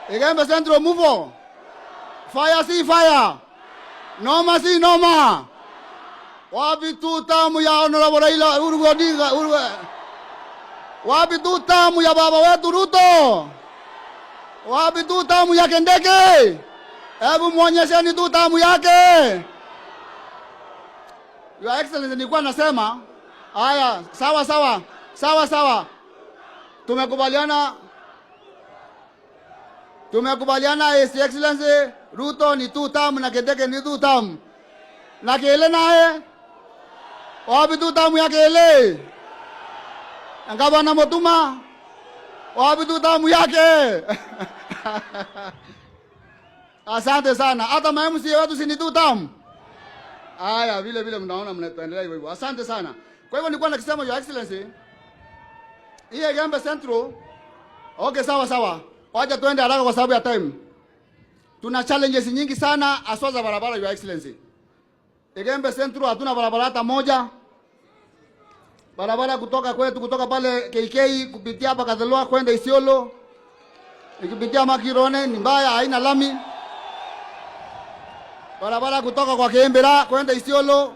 Igembe Central move. Fire si fire. Noma si noma. Wapi tu tamu ya Honorable Raila Odinga. Wapi tu tamu ya baba wetu Ruto? Wapi tu tamu ya Kindiki? Hebu muonyesheni tu tamu yake. Your Excellency, nilikuwa nasema haya, sawa. Tumekubaliana His Excellency Ruto ni tu tamu na Kindiki ni tu tamu. Na Kele naye wapi tu tamu ya Kele? Ngabana Mutuma wapi tu tamu yake? Asante sana. Hata MCA wetu si ni tu tamu. Haya, vile mnaona mnaendelea hivyo. Asante sana. Kwa hivyo nilikuwa nakisema Your Excellency, hii Igembe Central, okay, sawa. Wacha tuende haraka kwa sababu ya time. Tuna challenges nyingi sana aswa za barabara, Your Excellency. Igembe Central hatuna barabara hata moja. Barabara kutoka pale KK kupitia hapa Kadhalua kwenda Isiolo, ikipitia Makirone ni mbaya, haina lami. Barabara kutoka kwa Kiembera kwenda Isiolo